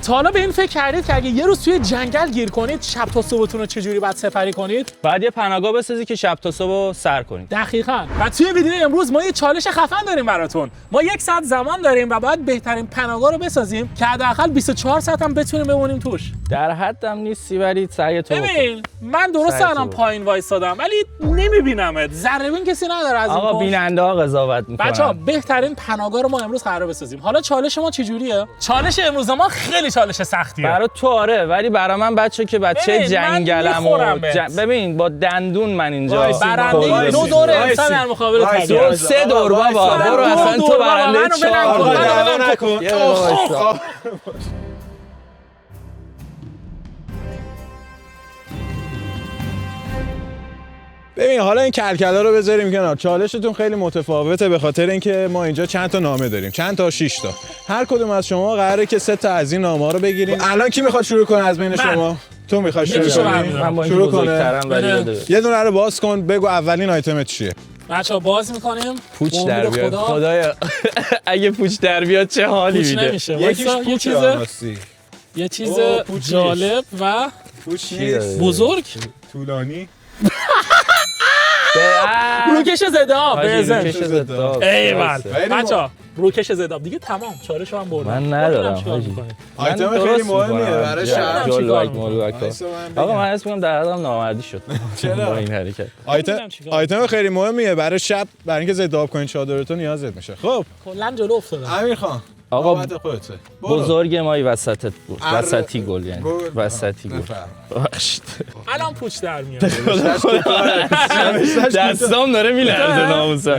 تا حالا به این فکر کردید که اگه یه روز توی جنگل گیر کنید شب تا صبحتون رو چجوری باید سپری کنید؟ بعد یه پناهگاه بسازی که شب تا صبح سر کنید. دقیقاً. و توی ویدیو امروز ما یه چالش خفن داریم براتون. ما 1 ساعت زمان داریم و باید بهترین پناهگاه رو بسازیم که حداقل 24 ساعت هم بتونیم بمونیم توش. در حدم نیستی ولی سعی تو ببین من درست الان پایین وایسادم ولی نمیبینمت. ذره بین کسی نداره از این آقا بیننده ها قضاوت میکنن. بچه‌ها بهترین پناهگاه رو ما امروز قرار بسازیم. حالا چالش ما چجوریه؟ چالش امروز ما خیلی چالش سختیه. برای تو آره ولی برای من بچه که بچه جنگلم و ببین با دندون من اینجا برنده 2 دور انسان در مقابل طبیعت. 3 دور بابا برو اصلا تو برنده 4. ببین حالا این کلکلا رو بذاریم کنار. چالشتون خیلی متفاوته به خاطر اینکه ما اینجا چند تا نامه داریم، چند تا 6 تا. هر کدوم از شما قراره که 3 تا از این نامه‌ها رو بگیریم. الان کی میخواد شروع کنه از بین شما؟ تو میخوای شروع کنی؟ من با شروع کنه. یه دونه رو باز کن، بگو اولین آیتمت چیه. بچه‌ها باز می‌کنیم. پوچ در بیاد. خدایا اگه پوچ در بیاد چه حالی میده. یه چیز جالب و بزرگ طولانی. روکش ضدآب ایول. بچه‌ها روکش ضدآب دیگه تمام. چالش هم بردم. من ندارم حاجی. آیتم خیلی مهمیه برای شهر. آقا من اسم میگم در حدم نامردی شد. چرا این حرکت؟ آیتم خیلی مهمیه برای شب، برای اینکه ضدآب کنین چادرتون نیازت میشه. خب کلا جلو افتادم. امیر خان آقا بزرگ مایی وسطت بود. وسطی گل یعنی وسطی گل. بخشید الان پوچ در میاد. دستام داره میلرزه ناموسا.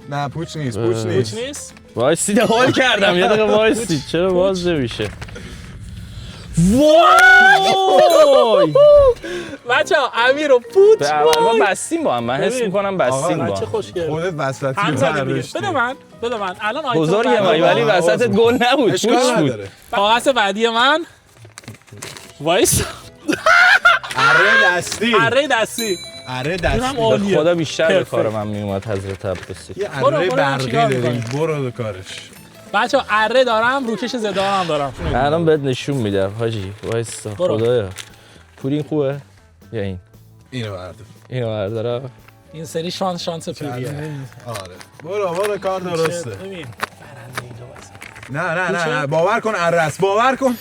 نه پوچ نیست. پوچ نیست. وایسید حال کردم یه دقیقه وایسید. چرا باز نمیشه؟ وای بچه‌ها امیر و پوچ ما بستیم با هم. من حس می‌کنم بستیم با هم. چه خوشگل. خودت وسطی بده من الان آیتم بزرگ مایی ولی وسطت گل نبود. پوچ بود. کاغذ بعدی من وایس. اره دستی خدا بیشتر به کار من میومد حضرت عباسی. یه اره برقی داریم. برو به کارش. بچه‌ها اره دارم، روکش ضدآب هم دارم. الان بهت نشون میدم حاجی. وایسا خدایا. پورین خوبه؟ یا اینو بردارم. این سری شانس پوریه. آره. برو کار درسته. نه باور کن اره است. باور کن.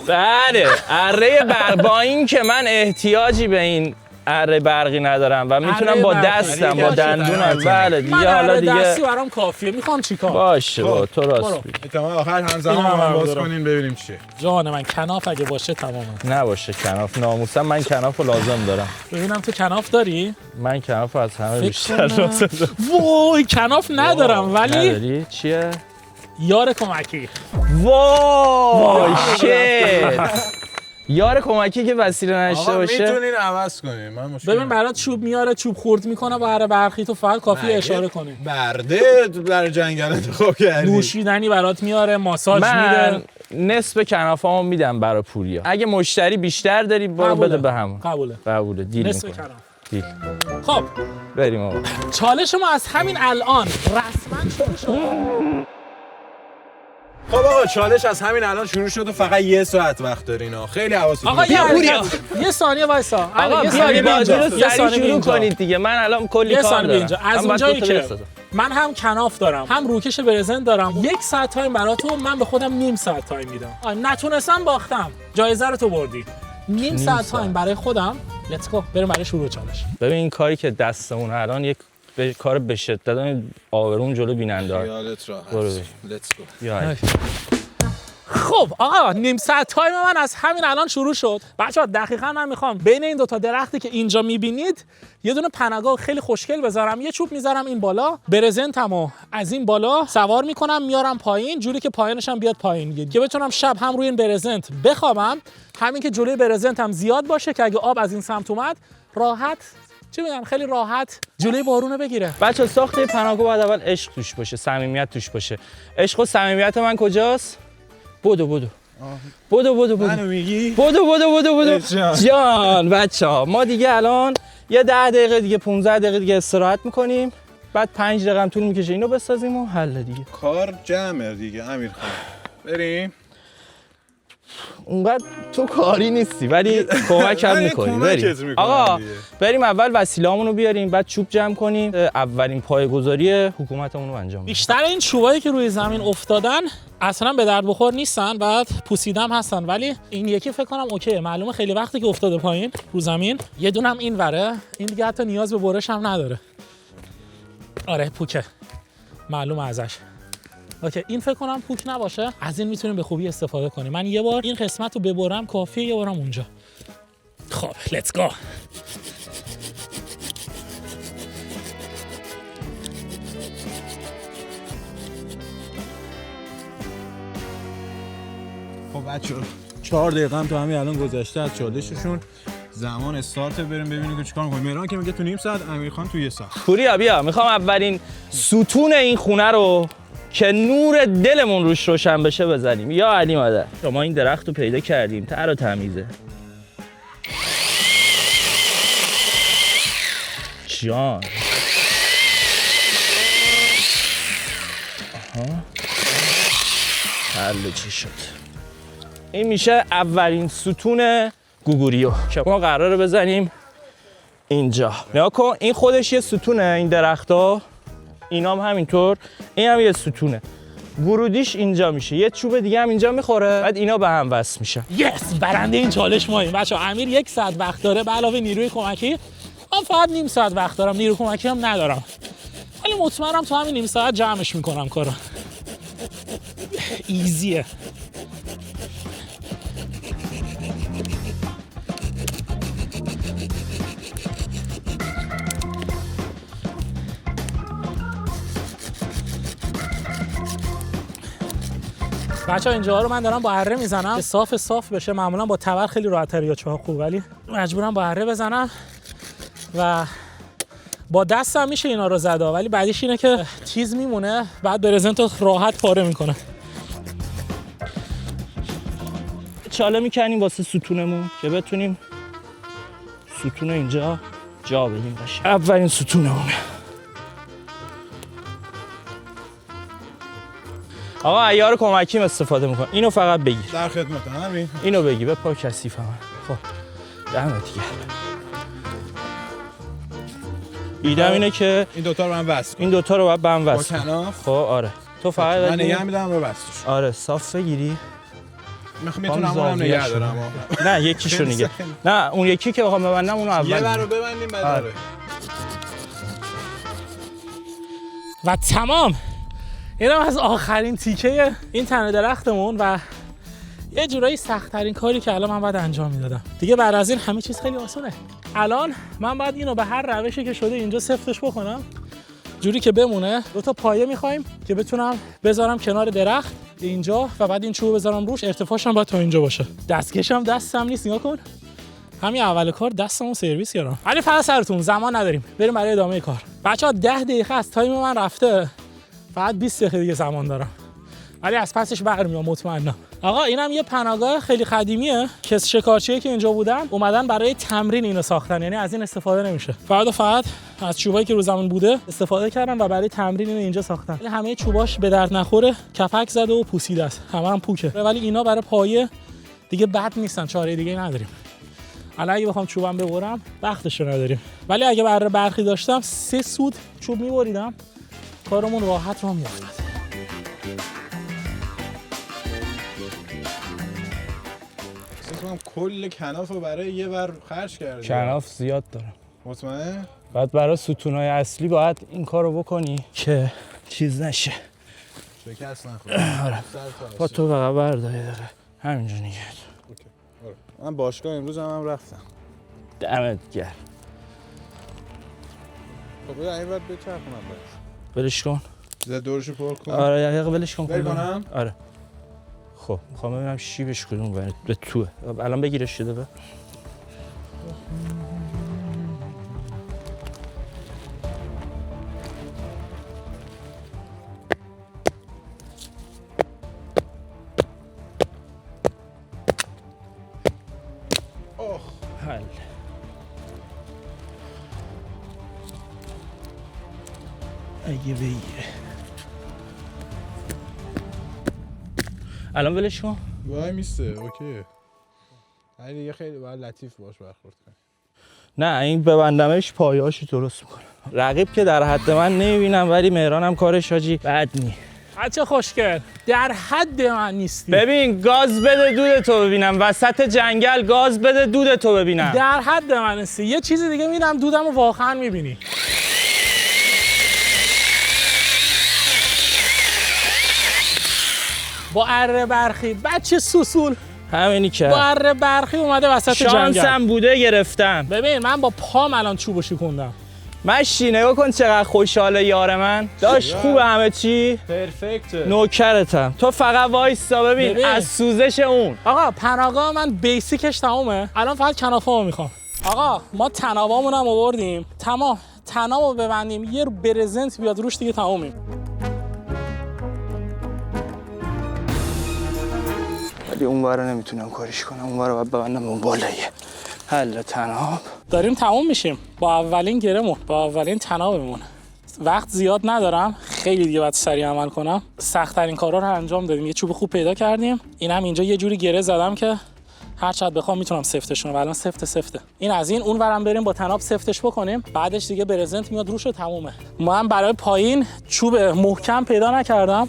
بله اره با این که من احتیاجی به این اره برقی ندارم و میتونم با دستم با دندونم. بله دیگه حالا دیگه دستی برام کافیه. میخوام چیکار؟ باشه با تو راست میگی. احتمال آخر همزمان باز کنین ببینیم چیه. جان من کناف اگه باشه تمامه. نباشه کناف ناموسم. من کناف رو لازم دارم. ببینم تو کناف داری؟ من کناف از همه بیشتر لازم دارم. وای کناف ندارم ولی نداری؟ چیه؟ یار کمکی. وای شت. یار کمکی که وسیله نشته باشه میتونین عوض کنین. من مشکل ببین برات چوب میاره، چوب خورد میکنه با اره برقی. تو فقط کافی اشاره کنی. برده برای جنگل انتخاب کردی. نوشیدنی برات میاره، ماساژ میده. من نصف کنافامو میدم برای پوریا. اگه مشتری بیشتر داری برو بده به همون. قبوله. دیل نصف میکنم. کناف. دیل. خب بریم آقا. چالش ما از همین الان رسما شروع شد. خب آقا چالش از همین الان شروع شد و فقط 1 ساعت وقت دارین. خیلی حواستون آقا یه ثانیه وایسا. آقا یه بازی رو ثانیه شروع کنید دیگه. من الان کلی کار دارم. از اونجایی که من هم کناف دارم هم روکش برزنت دارم 1 ساعت تایم برای تو. من به خودم نیم ساعت تایم میدم. نتونستم باختم. جایزه رو تو بردی. نیم ساعت تایم برای خودم. لیتس گو بریم برای شروع چالش. ببین این کاری که دستمون الان یک کار به شدت آبرون جلو بیننده ها. خیالت راحت. لیتس گو. خب آقا نیم ساعت تایم من از همین الان شروع شد. بچه‌ها دقیقاً من میخوام بین این 2 تا درختی که اینجا میبینید یه دونه پناهگاه خیلی خوشگل بذارم. یه چوب میذارم این بالا، برزنتمو از این بالا سوار میکنم میارم پایین، جوری که پایینش هم بیاد پایین که بتونم شب هم روی این برزنت بخوابم، همین که جلوی برزنتم زیاد باشه که اگه آب از این سمت اومد راحت چی میگم خیلی راحت جلوی بارونو بگیره. بچه‌ها ساخت پناهگاه باید اول عشق توش باشه، صمیمیت توش باشه. عشق و صمیمیت من کجاست؟ بدو منو میگی؟ بدو جان. بچه‌ها ما دیگه الان یه 10 دقیقه دیگه 15 دقیقه دیگه استراحت میکنیم، بعد 5 دقیقه هم طول میکشه اینو بسازیم و حل دیگه. کار جمعه دیگه امیر خان. بریم. اونقدر تو کاری نیستی ولی کمکم میکنی. بریم آقا بریم اول وسیله‌مون رو بیاریم، بعد چوب جمع کنیم، اولین پایه‌گذاری حکومتمون رو انجام بدیم. بیشتر این چوبایی که روی زمین افتادن اصلا به درد بخور نیستن، بعد پوسیدم هستن، ولی این یکی فکر کنم اوکیه. معلومه خیلی وقتی که افتاده پایین رو زمین. یه دونم این وره، این دیگه حتی نیاز به برش هم نداره. آره پوکه، معلومه ازش. اوکی این فکر کنم پوک نباشه، از این میتونیم به خوبی استفاده کنیم. من یه بار این قسمت رو ببرم کافیه، یه بارم اونجا. خب لیتس گو. خب بچه‌ها 4 دقیقه هم تو همین الان گذشته از چالششون. زمان استارت بریم ببینیم که چیکار می‌کنیم. مهران که میگه تو نیم ساعت، امیرخان تو 1 ساعت. پوریا بیا، میخوام اولین ستون این خونه رو که نور دلمون روش روشن بشه بزنیم. یا علی مادر ما این درخت رو پیدا کردیم، تر و تمیزه جان. حل چی شد؟ این میشه اولین ستون گوگوریو که ما قراره بزنیم اینجا. نگاه کن این خودش یه ستونه، این درختا اینام همینطور، این هم یه ستونه. ورودیش اینجا میشه، یه چوب دیگه هم اینجا میخوره، بعد اینا به هم وصل میشن. یس برنده این چالش ماییم بچه‌ها. امیر 1 ساعت وقت داره به علاوه نیروی کمکی. من فقط نیم ساعت وقت دارم، نیروی کمکی هم ندارم، ولی مطمئنم تو همین نیم ساعت جمعش میکنم کارو. ایزیه. بچه‌ها اینجا رو من دارم با اره میزنم که صاف بشه. معمولا با تبر خیلی راحت‌تره یا چاقو، ولی مجبورم با اره بزنم و با دستم میشه اینا رو زدا، ولی بعدیش اینه که چیز میمونه، بعد برزنت رو راحت پاره میکنه. چاله میکنیم واسه ستونمون که بتونیم ستون اینجا جا بدیم باشه. اولین ستونمونه. آقا عیار کمکیم استفاده میکنم. اینو فقط بگیر. در خدمتم همین. اینو بگی به پا کثیفم. خب دمت گرم. ایدم اینه که این دوتا رو من وصل کنم. این دوتا رو باید به هم وصل با کناف. خب آره. تو فقط من نگه میدم رو وصلش. آره صاف بگیری. میتونم اونم نگه دارم. نه یکیشو نگه. نه اون یکی که بخوام ببندم اونو اول. یه بار رو ببندیم بعد آره. و تمام. اینم از آخرین تیکه این تنه درختمون و یه جورایی سخت‌ترین کاری که الان من باید انجام میدادم. دیگه بعد از این همه چیز خیلی آسونه. الان من باید اینو به هر روشی که شده اینجا سفتش بکنم جوری که بمونه. 2 تا پایه می‌خوایم که بتونم بذارم کنار درخت اینجا و بعد این چوب بذارم روش. ارتفاعش هم باید تا اینجا باشه. دستکشم دستم نیست، نگاه کن. همین اول کار دستمون سرویس کردم. ولی فقط سرتون زمان نداریم. بریم برای ادامه کار. بچه‌ها 10 دقیقه از تایم من رفته. فقط 20 دقیقه دیگه زمان دارم، ولی از پسش برمیام مطمئنم. آقا اینم یه پناهگاه خیلی قدیمیه که شکارچیایی که اینجا بودن اومدن برای تمرین اینو ساختن، یعنی از این استفاده نمیشه. فقط از چوبایی که رو زمین بوده استفاده کردن و برای تمرین اینو اینجا ساختن. ولی همه چوباش به درد نخوره، کپک زده و پوسیده است، همه هم پوکه. ولی اینا برای پایه دیگه بد نیستن، چاره دیگه نداریم. الان اگه بخوام چوبم ببرم وقتش رو نداریم، ولی اگه برای برقی داشتم 3 سود چوب میبریدم، کارمون راحت رو میافتاد. کل کناف رو برای یه بر خرج کردی. کناف زیاد دارم. مطمئن؟ بعد برای ستونای اصلی باید این کارو بکنی که چیز نشه. شکست نخوره. آره. با تو فقط برداری داره. همینجا نگه دار. من باشگاه امروز هم رفتم. دمت گرم. خب بذار این وقت بچرخونم بس. ولش کن. زد دورشو پر کن. آره یه دقیقه ولش کن. بکنم؟ آره. خب میخوام ببینم شیبش کدوم به توه. الان بگیرش شده به. حل. اگه بگیره الان ولش کن. وای میسته اوکی. ولی دیگه خیلی باید لطیف باش برخورد کنی. نه این ببندمش پایه‌اشو درست میکنم. رقیب که در حد من نمیبینم ولی مهرانم کارش حاجی بد نی. بچه خوشگل در حد من نیستی. ببین گاز بده دودتو ببینم، وسط جنگل گاز بده دودتو ببینم. در حد من نیستی. یه چیز دیگه میبینم دودمو واقعا میبینی. با اره برخی بچه سوسول همینی که با اره برخی اومده وسط جنگل. شانسم بوده گرفتم. ببین من با پام الان چوبو شکوندم. مشی نگاه کن چقدر خوشحاله یار من. داشت خوبه همه چی؟ پرفکت. نوکرتم. تو فقط وایسا ببین از سوزش اون. آقا پناهگاه من بیسیکش تمومه. الان فقط کنافه‌مو میخوام. آقا ما تنابامون هم آوردیم. تمام. تنابو ببندیم. یه برزنت بیاد روش دیگه تمومیم. ولی اونور رو نمیتونم کاریش کنم. اونور رو باید ببندم اون بالاییه. حل تناب. داریم تموم میشیم با اولین گرمون، با اولین تنابمون. وقت زیاد ندارم، خیلی دیگه باید سریع عمل کنم. سخت‌ترین کارا رو انجام دادیم. یه چوب خوب پیدا کردیم. اینم اینجا یه جوری گره زدم که هر چقدر بخوام میتونم سفتشون کنم. الان سفته. این از این اونورم بریم با تناب سفتش بکنیم. بعدش دیگه برزنت میاد روش و تمومه. من برای پایین چوب محکم پیدا نکردم.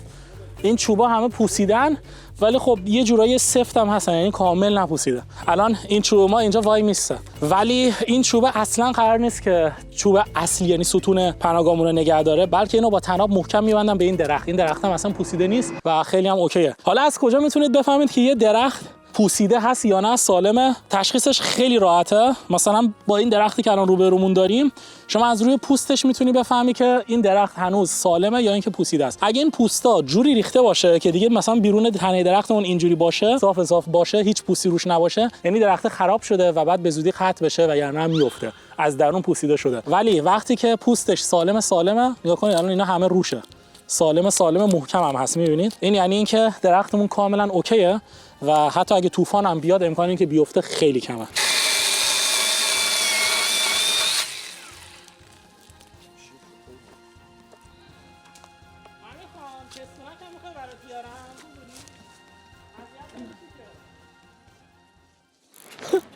این چوبا همه پوسیدن ولی خب یه جورایی سفت هم هستن، یعنی کامل نپوسیده. الان این چوب ما اینجا وای میسته ولی این چوب اصلا قرار نیست که چوب اصلی یعنی ستون پناهگاهمون رو نگه داره، بلکه اینو با تناب محکم میبندم به این درخت. این درخت هم اصلا پوسیده نیست و خیلی هم اوکیه. حالا از کجا میتونید بفهمید که یه درخت پوسیده هست یا نه سالمه؟ تشخیصش خیلی راحته. مثلا با این درختی که الان روبرومون داریم شما از روی پوستش میتونی بفهمی که این درخت هنوز سالمه یا اینکه پوسیده است. اگه این پوستا جوری ریخته باشه که دیگه مثلا بیرون تنه درختمون اینجوری باشه، صاف باشه، هیچ پوستی روش نباشه، یعنی درخت خراب شده و بعد به زودی قطع بشه و یعنی میفته، از درون پوسیده شده. ولی وقتی که پوستش سالمه، نگاه کنید الان اینا همه روشه، سالم محکم هم هست. میبینید این یعنی اینکه درختمون کاملا اوکیه و حتی اگه طوفان هم بیاد امکان اینکه بیفته خیلی کمه.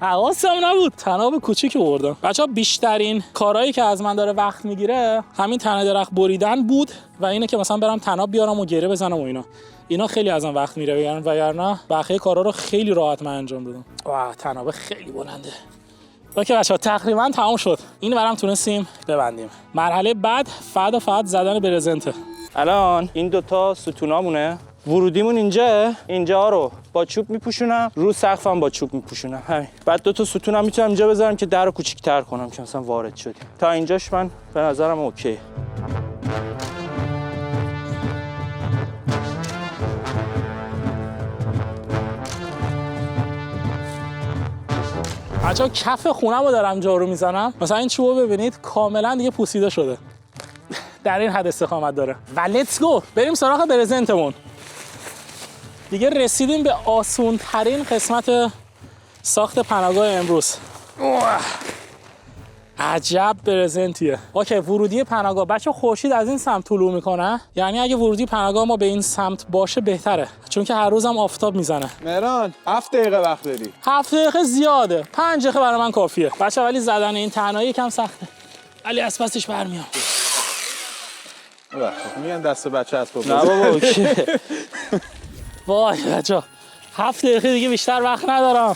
حواسم نبود تناب کوچیک آوردم. بچه‌ها بیشترین کارهایی که از من داره وقت میگیره همین تنه درخت بریدن بود و اینه که مثلا برم تناب بیارم و گره بزنم و اینا خیلی ازم وقت میره وگرنه بقیه کارا رو خیلی راحت من انجام دادم. واه تناب خیلی بلنده. اوکی بچه‌ها تقریبا تمام شد. این برام تونستیم ببندیم. مرحله بعد فقط زدن برزنته. الان این دوتا ستونامونه. ورودیمون اینجا رو با چوب میپوشونم، رو سقفم با چوب میپوشونم. همین. بعد دو تا ستونم میتونم اینجا بذارم که در رو کوچیک‌تر کنم که مثلا وارد شدیم. تا اینجاش من به نظرم اوکی. بچه‌ها کف خونه‌مو دارم جارو میزنم. مثلا این چوبو ببینید کاملا دیگه پوسیده شده. در این حد استقامت داره. و لیتس گو بریم سراغ برزنتمون. دیگه رسیدیم به آسون ترین قسمت ساخت پناهگاه امروز. عجب برزنتیه. اوکی ورودی پناهگاه. بچه خورشید از این سمت طلوع میکنه، یعنی اگه ورودی پناهگاه ما به این سمت باشه بهتره، چون که هر روزم آفتاب میزنه. مهران 7 دقیقه وقت داری. 7 دقیقه زیاده، 5 دقیقه برای من کافیه. بچه ولی زدن این تنهایی یکم سخته، ولی از پسش برمیام. میگن دست بچه از پا. نه بابا اوکی. وای بچه 7 دقیقه دیگه بیشتر وقت ندارم،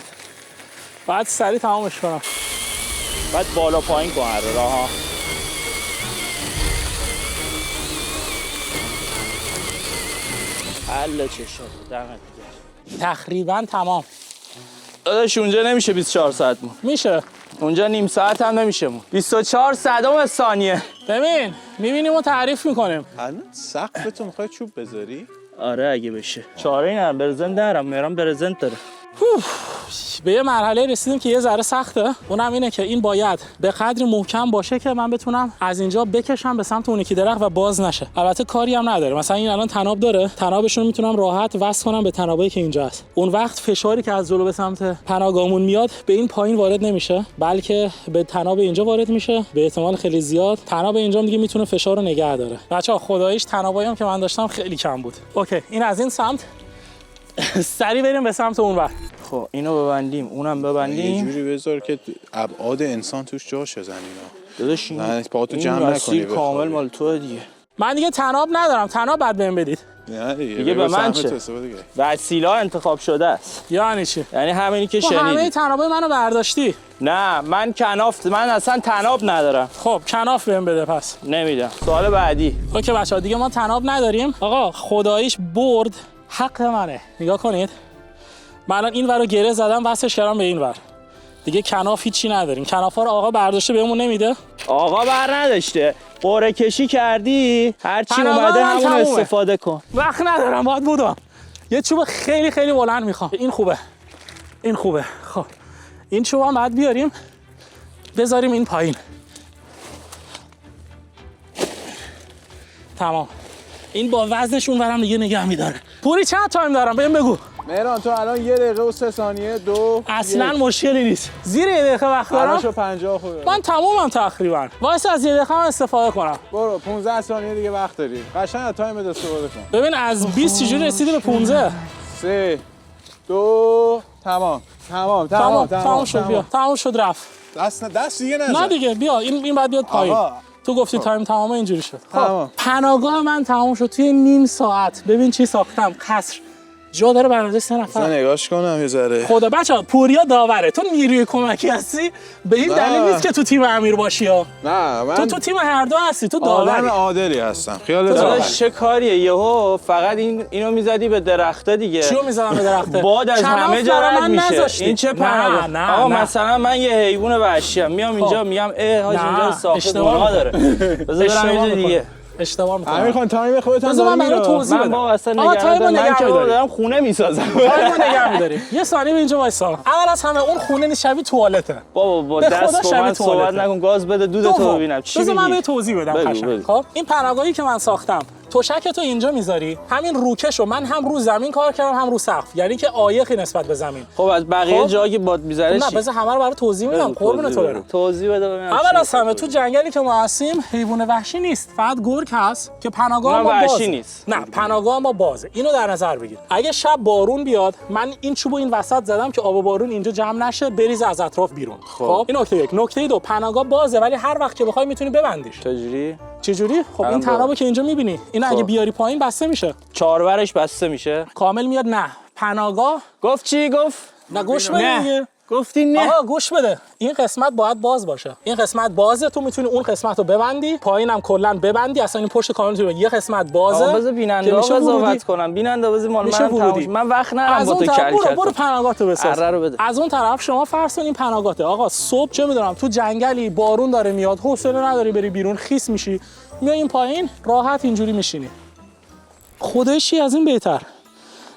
بعد سریع تمامش کنم. بعد بالا پایین کن هر راه. حل چه شد دمت گرم. تقریبا تمام. داداش اونجا نمیشه 24 ساعت مون. میشه. اونجا نیم ساعت هم نمیشه مون. 24 صدم ثانیه. ببین میبینیم و تعریف میکنیم. الان سقفتو میخوای چوب بذاری؟ آره اگه بشه. چاره ای نه، برزنت دارم، مهران برزنت داره. به یه مرحله رسیدیم که یه ذره سخته. اونم اینه که این باید به قدری محکم باشه که من بتونم از اینجا بکشم به سمت اون یکی درخت و باز نشه. البته کاری هم نداره، مثلا این الان تناب داره، تنابشون میتونم راحت وصل کنم به تنابایی که اینجا هست. اون وقت فشاری که از جلو به سمت پناهگاهمون میاد به این پایین وارد نمیشه، بلکه به تناب اینجا وارد میشه. به احتمال خیلی زیاد تناب اینجا دیگه میتونه فشار رو نگه داره. بچه‌ها خداییش تنابایی هم که من داشتم خیلی کم بود. اوکی این از این سمت. سریع بریم به سمت اونور. خب اینو ببندیم، اونم یه ببندیم. جوری بذار که ابعاد انسان توش جاشه زمین ها. داداش نه پاتو این جمع نکنی مسیر کامل بخوابی. مال توه دیگه. من دیگه تناب ندارم، تناب بعد بهم بدید. نه دیگه به من چه؟ وسیله انتخاب شده است. یعنی چی؟ یعنی همینی که تو همه شنیدی. تنابای منو برداشتی. نه من من اصلا تناب ندارم. خب کناف بهم بده پس. نمیدم. سوال بعدی. اوکی بچه‌ها دیگه ما تناب نداریم. آقا خداییش برد حق منه. نگاه کنید. من الان این ور رو گره زدم واسش کردم به این ور. دیگه کناف هیچی نداریم. کنافا رو آقا برداشته بهمون نمیده. آقا بر نداشته. قرعه کشی کردی، هرچی تنابه اومده من همون تمومه. استفاده کن. وقت ندارم باید بودم. یه چوب خیلی خیلی بلند میخوام. این خوبه. این خوبه. خب این چوب هم بعد بیاریم بذاریم این پایین. تمام. این با وزنش اونورم دیگه نگه میداره. پوری چند تایم دارم بهم بگو. مهران تو الان 1 دقیقه و 3 ثانیه 2 اصلا مشکلی نیست. زیر 1 دقیقه وقت دارم. الانشو 50 خوبه. من تمومم تقریبا. واسه از 1 دقیقه هم استفاده کنم. برو 15 ثانیه دیگه وقت داری. قشنگ از تایم استفاده کن. ببین از 20 چجوری رسیدی به 15. 3 2 تمام شد بیا. تمام شد رفت. دست دیگه نزن. نه دیگه بیا این بعد بیاد پایین. آقا. تو گفتی تایم تمام اینجوری شد. تمام. پناهگاه من تمام شد توی نیم ساعت. ببین چی ساختم. قصر جا داره برای 3 نفر. نگاش کنم یه ذره. خدا بچه‌ها پوریا داوره. تو نیروی کمکی هستی به این دلیل نیست که تو تیم امیر باشی ها. نه من تو تیم هر دو هستی. تو آدم داوری. عادلی هستم. خیالت داداش راحت. چه کاریه یهو فقط اینو میزدی به درخته دیگه. چیو میزنم به درخته؟ باد از کناف همه جا برای رد من میشه. نذاشتی. این چه نه، پناهگاه؟ نه، آقا نه. مثلا من یه حیوان وحشی ام میام اینجا میگم حاج اینجا ساخته اشتباه گناه داره. بذار برم یه جای دیگه. اشتباه میکنم. امیر خان تایم خودت هم بذار من داری برای میره. توضیح من بدم. با اصلا آقا نگران تایمو من نگه که می‌داری. دارم خونه میسازم. تایمو نگه می‌داری. یه ثانیه به اینجا وایسا. اول از همه اون خونه نیست شبیه توالته. بابا با به خدا دست با شبیه من صحبت توالته. نکن گاز بده دودتو ببینم چی بذار من میگی. به توضیح بدم بگو، قشنگ. بگو. خب این پناهگاهی که من ساختم تشک تو اینجا میذاری همین روکشو من هم رو زمین کار کردم هم رو سقف یعنی که عایقی نسبت به زمین. خب از بقیه خب. جایی که باد میذاره نه چی؟ بذار همه رو برای توضیح میدم قربون تو برم. توضیح بده ببینم. اول از همه تو جنگلی که ما هستیم حیوان وحشی نیست فقط گرگ هست که پناهگاه ما وحشی بازه. نیست. نه پناهگاه ما بازه. اینو در نظر بگیر. اگه شب بارون بیاد من این چوبو این وسط زدم که آب بارون اینجا جمع نشه بریزه از اطراف بیرون. خب این نکته یک. نکته دو پناهگاه بازه ولی هر وقت که بخوای میتونی ببندیش. چجوری؟ چجوری؟ خب این تنابو که اینجا میبینی اینو اگه بیاری پایین بسته میشه. چهارورش بسته میشه. کامل میاد. نه پناهگاه گفت چی گفت؟ نه گوش بده دیگه. گفتی نه. آقا گوش بده این قسمت باید باز باشه. این قسمت بازه تو میتونی اون قسمت رو ببندی پایینم کلا ببندی اصلا این پشت کامل تو یه قسمت بازه. آقا بذار بیننده قضاوت کنم. بیننده بذار مال من تموم. من وقت ندارم با تو کل کل. برو پناهگاهتو بساز. اره رو بده. از اون طرف شما فرض کن این پناهگاهته. آقا صبح چه میدونم تو جنگلی بارون داره میاد حوصله نداری بری بیرون خیس میشی میای این پایین راحت اینجوری میشینی. خودش از این بهتر.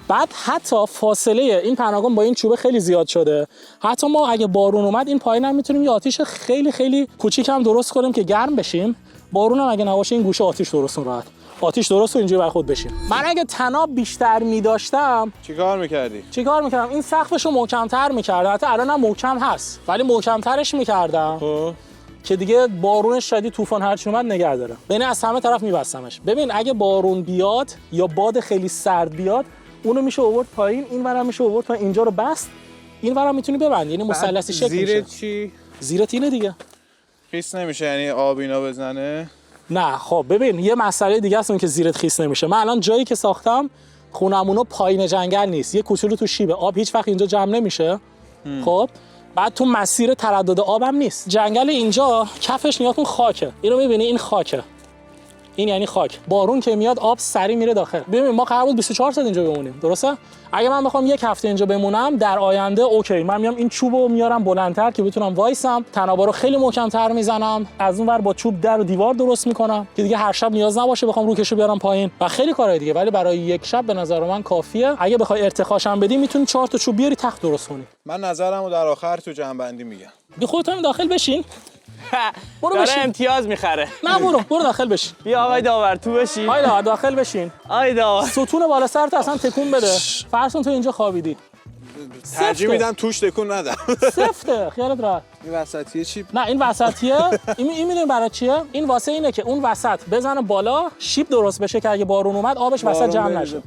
بعد حتی فاصله این پناهگاه با این چوبه خیلی زیاد شده. حتی ما اگه بارون اومد این پایین هم میتونیم یه آتیش خیلی خیلی کوچیک هم درست کنیم که گرم بشیم. بارون هم اگه نباشه این گوشه آتیش درست کن راحت. آتیش درست و اینجوری بر خود بشیم. من اگه تناب بیشتر می‌داشتم چیکار می‌کردی؟ چیکار می‌کردم؟ این سقفشو محکم‌تر می‌کردم. حتی الانم محکم هست. ولی محکم‌ترش می‌کردم. خب که دیگه بارون شدید طوفان هرچی اومد نگه داره. ببین از همه طرف می‌بستمش. ببین اگه بارون بیاد یا باد خیلی سرد بیاد اونو میشه آورد پایین اینورم میشه آورد پایین اینجا رو بست اینورم میتونی ببندی یعنی مثلثی شکل میشه. زیر چی؟ زیرت اینه دیگه. خیس نمیشه یعنی آب اینا بزنه؟ نه خب ببین یه مسئله دیگه است اون که زیرت خیس نمیشه. من الان جایی که ساختم خونمونو پایین جنگل نیست. یه کوچولو تو شیبه آب هیچ وقت اینجا جمع نمیشه. خب بعد تو مسیر تردد آبم نیست. جنگل اینجا کفش نگاه کن خاکه. اینو میبینی این خاکه. این یعنی خاک. بارون که میاد آب سری میره داخل. ببین ما قرار بود 24 ساعت اینجا بمونیم. درسته؟ اگه من بخوام یک هفته اینجا بمونم در آینده اوکی من میام این چوبو میارم بلندتر که بتونم وایسم تنابا رو خیلی محکم‌تر میزنم از اون ور با چوب در و دیوار درست میکنم که دیگه هر شب نیاز نباشه بخوام روکشو بیارم پایین و خیلی کارهای دیگه. ولی برای یک شب به نظر من کافیه. اگه بخوای ارتخاش هم بدی میتونی 4 تا چوب بیاری تخت درست کنی. من نظرمو در آخر تو جنبندی میگم. بی خودت هم داخل بشین. برو داره بشین. امتیاز میخره. نه برو داخل بشین. بیا آقای داور تو بشین. آیدا داخل بشین. آقای داور ستون بالا سرت اصلا تکون بده. فرض کن تو اینجا خوابیدی. ترجیح میدم توش تکون ندم. سفته خیالت راحت. این وسطیه چی؟ نه این وسطیه. این میدونی برای چیه؟ این واسه اینه که اون وسط بزنه بالا، شیب درست بشه که اگه بارون اومد آبش وسط جمع نشه.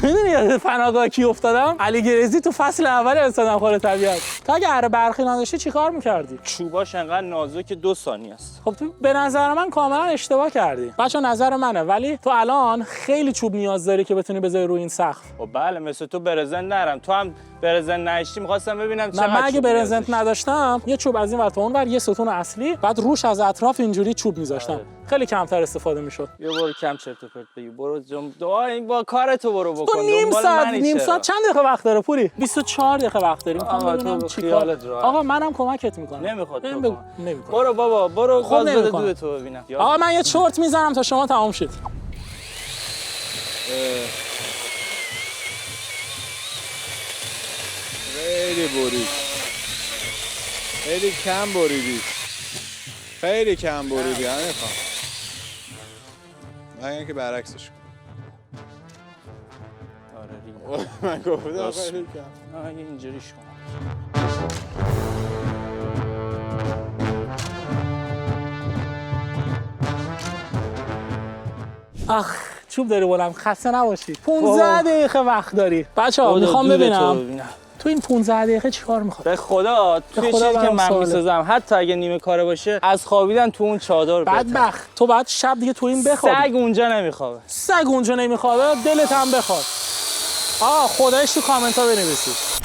میدونی پناهگاه کی افتادم؟ علی گریزی تو فصل اول استادمخواه طبیعت. تا اگه اره برقی نداشتی چیکار می‌کردی؟ چوباش انقدر نازک 2 ثانیه است. خب تو به نظر من کاملا اشتباه کردی. بچا نظر منه، ولی تو الان خیلی چوب نیاز داری که بتونی بذاری روی این سقف. خب بله، مثل تو برزنت نرم. تو هم برزنت نشتی، می‌خواستم ببینم چقدر. من اگه برزنت نداشتم یه چوب از این ور تا اون ور، یه ستون اصلی، بعد روش از اطراف اینجوری چوب می‌ذاشتم. خیلی کمتر استفاده می‌شد. یه برو کم چرت و پرت بگی. برو این با کارتو برو بکن. تو نیم ساعت چند دقیقه وقت داره پوری؟ 24 دقیقه وقت داریم. آقا تو خیالت راحت. آقا منم کمکت می‌کنم. نمیخواد. نمی‌کنم. برو بابا، برو خب گاز بده نمی‌کنم. دودتو ببینم. آقا من یه چرت میزنم تا شما تمام شید. خیلی برید. خیلی کم بریدی. خیلی کم بریدی امیر خان. مگه که برعکسش کن. آره دیگه. من گفتم خیلی کم. نه اینجوریش کن. آخ چوب داری بولم، خسته نباشید. 15 دقیقه وقت داری. بچه‌ها میخوام ببینم تو این 15 دقیقه چیکار می‌خواد؟ به خدا تو چیزی که من می‌سازم حتی اگه نیمه کاره باشه، از خوابیدن تو اون چادر بدبخت تو بعد شب دیگه تو این بخوابی. سگ اونجا نمیخوابه. سگ اونجا نمیخوابه، دلت هم بخواد. خدایش تو کامنت ها بنویسید.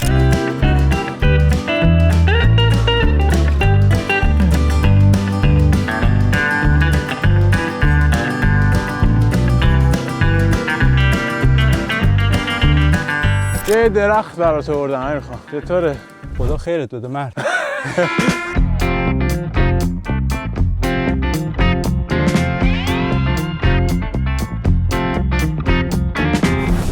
یه درخت برات آوردم امیر خان. چطوره؟ خدا خیرت بده مرد.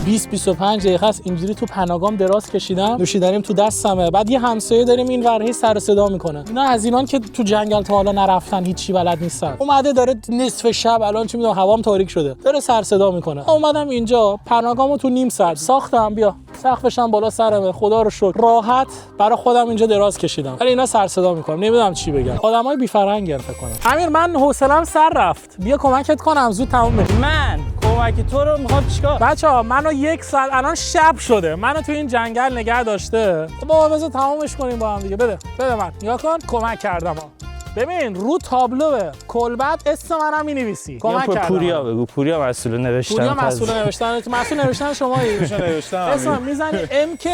20-25 دقیقه است اینجوری تو پناهگام دراز کشیدم، نوشیدنیم تو دستمه. بعد یه همسایه داریم این ورهی سر صدا میکنه. اینا از اینان که تو جنگل تا حالا نرفتن، هیچی بلد نیستن. اومده داره نصف شب، الان چه میدونم هوام تاریک شده، داره سر صدا میکنه. اومدم اینجا پناهگامو تو نیم ساعت ساختم، بیا سقفش هم بالا سرمه، خدا رو شکر راحت برای خودم اینجا دراز کشیدم. ولی اینا سر صدا میکنن، نمیدونم چی بگم. آدمای بی فرهنگن فکر کنم. امیر من حوصله‌ام سر رفت، بیا کمکت کنم زود تموم بشه. من کمک تو رو میخوام چیکار؟ بچه‌ها منو یک ساعت الان شب شده، منو تو این جنگل نگه داشته. بابا بذار تمامش کنیم با هم دیگه. بده من نگاه کن، کمک کردم ببین رو تابلوه کلبت اسم منم می‌نویسی. کمک کردم. پوریا بگو، پوریا مسئول نوشتن. پوریا مسئول نوشتن. مسئول نوشتن شمایی. نوشتم. اسم میزنی MK.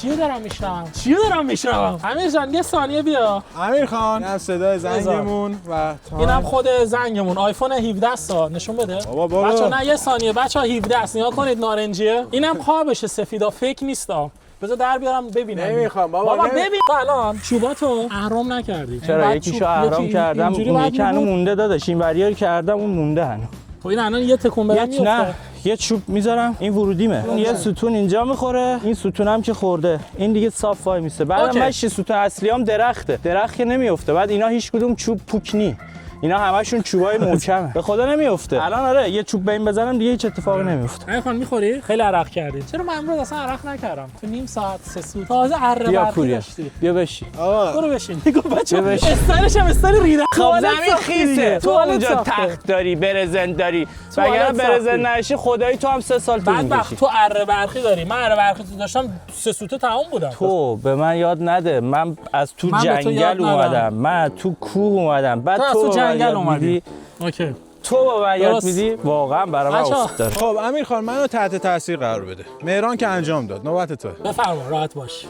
چیو دارم میشنوم؟ امیر جان یه ثانیه بیا. امیر خان این صدای زنگمون و اینم خود زنگمون آیفون 17 سا نشون بده. بابا بچا نه یه ثانیه بچا 17 است نگاه کنید نارنجیه. اینم خوابشه سفیدا فیک نیستا. بذار در بیارم ببینم. نمیخوام بابا ببین الان چوباتو اهرم نکردی. چرا یکیشو اهرم کردم اون یکی هنوز مونده داداش. این وریا رو کردم اون مونده هنوز. خب این الان یه تکون بدم میفته. نه یه چوب میذارم این ورودیمه. یه ستون اینجا میخوره، این ستونم که خورده این دیگه صاف وای میسته. بعدم من ستون اصلیام درخته. درخت که نمیافته. بعد اینا هیچ کدوم چوب پوکنی. اینا همشون چوبای محکمه. به خدا نمیافته. الان آره یه چوب بین بزنم دیگه هیچ اتفاقی نمیافته. امیر خان میخوری؟ خیلی عرق کردی. چرا من امروز اصلا عرق نکردم؟ تو نیم ساعت 3 سوت. تازه اره برقی داشتی. بیا بشین. برو بشین. نگاه بچا استایلش هم استایل ریدن. خب زمین خیسه. تو اونجا تخت داری، برزنت داری. وگرنه برزنت نشی خدایی تو هم 3 سال طول می‌کشی. بعد تو اره برقی داری. من اره برقی داشتم 3 سوت تمام بودم. تو به من یاد نده. من از تو جنگل اومدم. من تو کوه اومدم. بعد تو جنگل اومدی. اوکی. تو با من یاد میدی واقعا برام افتاد. خب امیر خان منو تحت تاثیر قرار بده. مهران که انجام داد، نوبت توه. بفرما راحت باش.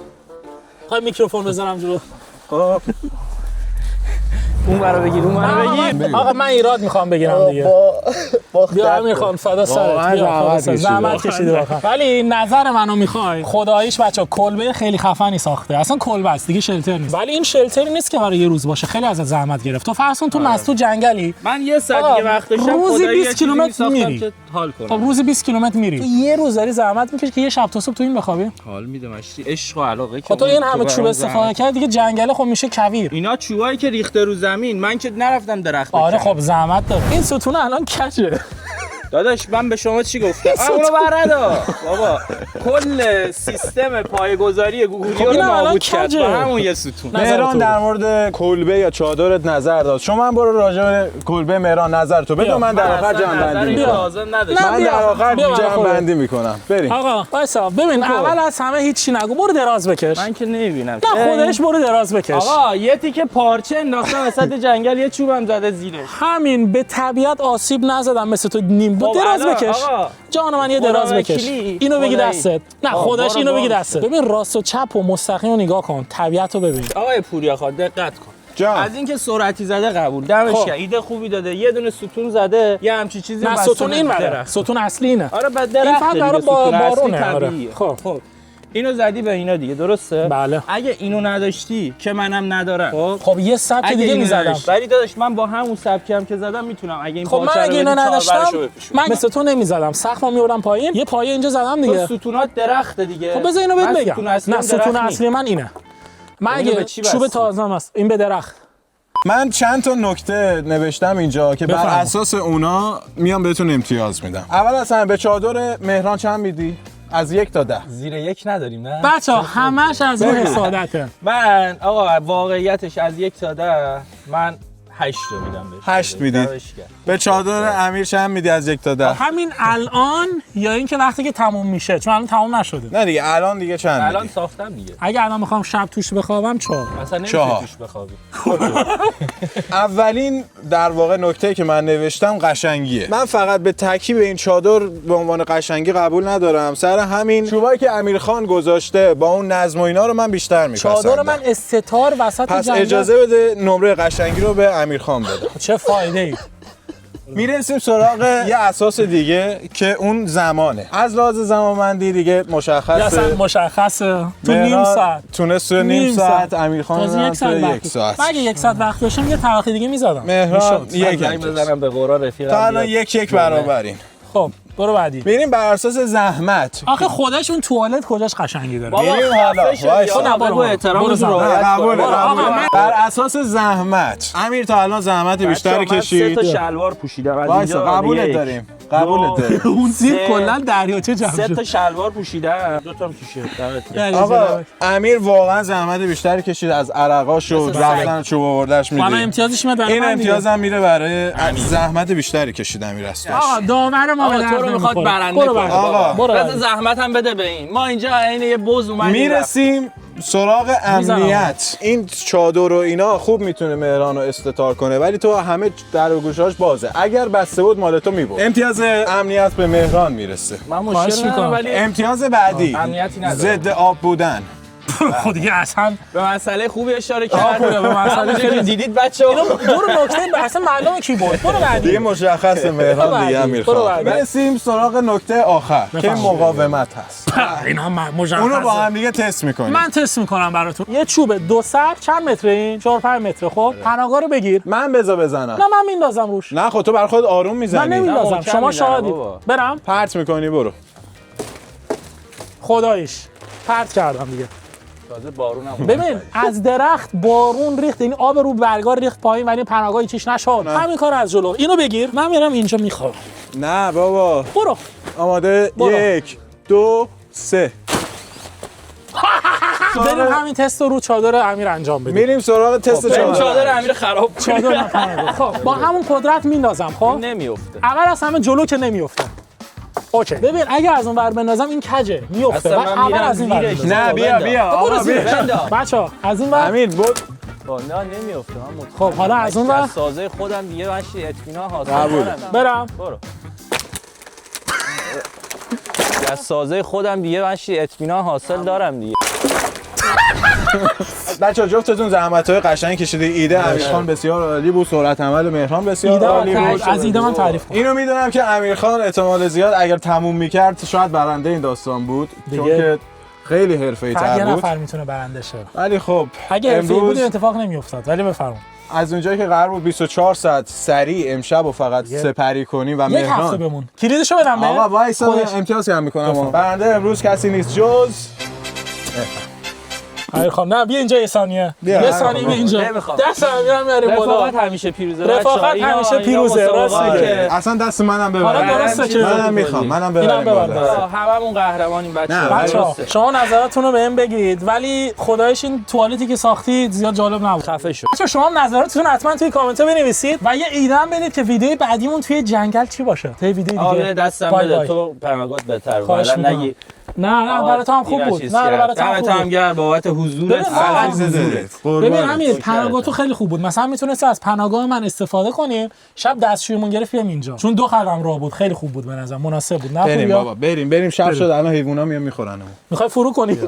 خواهی میکروفون بذارم جلو. خب اون برا بگیر، اون برا بگیر. آقا من ایراد میخوام بگیرم دیگه. بیا امیر خان فدا سرت. زحمت کشیدی واقعا. ولی نظر منو میخوای خداییش بچا کلبه خیلی خفنی ساخته. اصلا کلبه است دیگه، شلتر نیست. ولی این شلتری نیست که برای یه روز باشه. خیلی ازت زحمت گرفت. تو فرض کن تو مستو جنگلی. من یه ساعت دیگه وقت داشتم روزی 20 کیلومتر میری. حال کنم. خب روزی 20 کیلومتر میری. تو یه روز داری زحمت میکشی که یه شب تا صبح تو این بخوابی. حال میده مشتی عشق و علاقه که تو این همه چوب استفاده کردی دیگه جنگل خب میشه کویر. اینا چوبایی که ریخته رو زمین. من که نرفتم درخت بکنم. آره خب زحمت داره. این ستون الان کجه. داداش من به شما چی گفتم؟ اونو برندا بابا. کل سیستم پایه‌گذاری گوگوریو رو نابود کرد با همون یه ستون. مهران در مورد کلبه یا چادرت نظر داد. شما هم برو راجع به کلبه مهران نظر تو بده، من در آخر جمع‌بندی می‌کنم. من در آخر جمع‌بندی می‌کنم. بریم. آقا وایسا ببین اول از همه هیچی نگو، برو دراز بکش. من که نمی‌بینم. نه خودش برو دراز بکش. آقا یه تیکه پارچه انداختم وسط جنگل، یه چوبم زده زیرش. همین به طبیعت آسیب نزدم مثل تو نیم بود. دراز بکش جان من، یه دراز بکش. اینو بگی دستت. نه خودش اینو بگی دستت. ببین راست و چپ و مستقیم رو نگاه کن، طبیعت رو ببین. آقای پوریا خان دقت کن. جان. از اینکه سرعتی زده قبول، دمش کرد، ایده خوبی داده، یه دونه ستون زده، یه همچی چیزی نه ستون این بره، ستون اصلی اینه. آره بعد این درخت فقط برای بارونه. آره. خب اینو زدی به اینا دیگه، درسته؟ بله. اگه اینو نداشتی که منم ندارم، خب یه سبک دیگه میزدم. ولی داداش من با همون سبکی هم که زدم میتونم اگه این خب من اگه اینو نداشتم من مثل تو نمیزدم، سقفو میوردم پایین، یه پایه اینجا زدم دیگه. ستونات درخت دیگه. خب بذار اینو بهت بگم. نه ستون اصلی من اینه. من اگه چوب تازه‌ام است این به درخت. من چند تا نکته نوشتم اینجا که بر اساس اونا میام بهتون امتیاز میدم. اول از همه به چادر مهران چند میدی؟ از 1 تا 10. زیر 1 نداریم نه؟ بچه‌ها همش از روی حسادته. من آقا واقعیتش از 1 تا 10 من 8 رو میدم بهش. 8 میدی. به چادر امیر چند میدی از 1 تا 10؟ همین الان یا اینکه وقتی که تموم میشه، چون الان تموم نشده. نه دیگه الان دیگه چند میدی؟ الان ساختم دیگه. اگه الان میخوام شب توش بخوابم 4. مثلا نمیشه توش بخوابی. اولین در واقع نکته که من نوشتم قشنگیه. من فقط به تکیه به این چادر به عنوان قشنگی قبول ندارم. سر همین چوبایی که امیرخان گذاشته با اون نظم و اینا رو من بیشتر میپسندم. چادر من استتار وسط پس جنگل. اجازه بده نمره قشنگی رو به امیرخان بده. چه فایده ای؟ میرسیم سراغ یه اساس دیگه که اون زمانه. از لحاظ زمانبندی دیگه مشخصه. اصلا مشخصه. تو نیم ساعت تونست تو نیم ساعت، امیرخان تو 1 ساعت. اگه 1 ساعت وقت داشتم یه توقی دیگه میزدم. مهران یک بزنم به قرار رفیقم. تا الان 1 برابرین. خب برو بعدی. میریم بر اساس زحمت. آخه خودش اون توالت کجاش قشنگی داره. میریم حالا وایسا. بگو احترام رو قبوله. بر اساس زحمت. امیر تا الان زحمت بیشتر کشید. 3 تا شلوار پوشیدم از وایسا اینجا. قبولت داریم. قبولت داریم. اون زیر کلا دریاچه جمع 3 شد. تا شلوار پوشیدم، 2 تا هم کشید. آقا امیر واقعا زحمت بیشتری کشید از عرقاش و رفتن چوب آوردش میده. من امتیازش میاد برای این من. امتیازم میره برای زحمت بیشتری کشید امیر هستش. آقا داور ما تو رو میخواد برنده کنه. آقا بذار زحمت هم بده به این. ما اینجا عین یه بز اومدیم. میرسیم سراغ امنیت. این چادر و اینا خوب میتونه مهران رو استتار کنه ولی تو همه در و گوشاش بازه. اگر بسته بود مال تو میبرد. امتیاز امنیت به مهران میرسه. من مشکل ندارم ولی امتیاز بعدی امنیتی نداره. ضد آب بودن. خود دیگه اصلا به مسئله خوبی اشاره کرد. به مسئله خیلی دیدید بچه‌ها. برو نکته اصلا معلومه کی بود. برو بعدی. دیگه مشخصه مهران دیگه امیرخان. برسیم سراغ نکته آخر که مقاومت هست. اینا هم مشخصه. اونو با هم دیگه تست می‌کنیم. من تست می‌کنم براتون. یه چوب 2 سر چند متره این؟ 4-5 متره. خب پناهگاه رو بگیر. من بزنم. نه من میندازم روش. نه خب تو بر خودت آروم میزنی. من نمیندازم. شما شاهدید. برم. پرت می‌کنی برو. خداییش پرت کردم دیگه. تازه بارونم. ببین از درخت بارون ریخت، یعنی آب رو برگار ریخت پایین ولی پناهگاهی چیش نشد. همین کار از جلو. اینو بگیر. من میرم اینجا میخوام. نه بابا. برو. آماده. 1 2 3. بریم همین تست رو چادر امیر انجام بدیم. میریم سراغ تست چادر امیر خراب چادر من خب با همون قدرت میندازم. خب نمیافته. اول از همه جلو که نمیافته. اوکی. ببین اگه از اون ور بندازم این کجه میافته. من اول از این ور. نه بیا آقا بچا از این ور. امیر بود. نه نمیافته. من خب حالا از اون ور سازه خودم دیگه من اطمینان حاصل کردم. برم. برو. از سازه خودم دیگه من اطمینان حاصل دارم دیگه. بچه‌ها جفتتون زحمت‌های قشنگ کشیدید. ایده امیرخان بسیار عالی بود، سرعت عمل مهران بسیار عالی بود. از ایده من تعریف کنم. اینو میدونم که امیرخان احتمال زیاد اگر تموم می‌کرد شاید برنده این داستان بود چون که خیلی حرفه‌ای‌تر یه بود. نفر میتونه برنده شه. ولی خب اگه حرفه‌ای بود اتفاق نمیافتاد. ولی بفرمایید. از اونجایی که قرار بود 24 ساعت سریع امشب و فقط سپری کنیم و یک هفته مهران بمون. کلیدشو بدم به آقا وایسا امتیاز هم میکنم. برنده امروز کسی نیست جز خیر خانم نه بیا اینجا یه ثانیه بیا. یه ثانیه بیا اینجا نمیخوام. دست هم میاریم بالا رفاقت همیشه پیروزه. رفاقت بچه‌ها. اینا- همیشه اینا پیروزه. راست مسابقات میگه. که- اصلا دست منم حالا ببرم. درسته که منم میخوام منم اینم ببرم ببر. بالا. هممون قهرمانیم بچه‌ها. نه، بچه‌ها درسته. شما نظراتتون رو بهم بگید ولی خدایش این توالتی که ساختید زیاد جالب نبود. خفه شو. بچه‌ها شما هم نظراتتون حتما توی کامنت ها بنویسید و یه ایده هم بدید که ویدیو بعدیمون توی جنگل چی باشه. تا ویدیو دیگه. آره دستم بای بده بای. تو پرمگات بهتر خواهش بعداً می‌کنم. نگی نه برای تو هم خوب بود. نه برای تو هم خوب بود. گرم بابت حضورت ببین، فقط آقا. حضورت. ببین امیر پناهگاه تو خیلی خوب بود. مثلا میتونستی از پناهگاه من استفاده کنیم. شب دستشویمون گرفتیم اینجا. چون 2 قدم راه بود. خیلی خوب بود به نظر. مناسب بود. نه بریم پوریا؟ بابا بریم شب شد الان حیونا میان میخورنمون. میخوای فرو کنی؟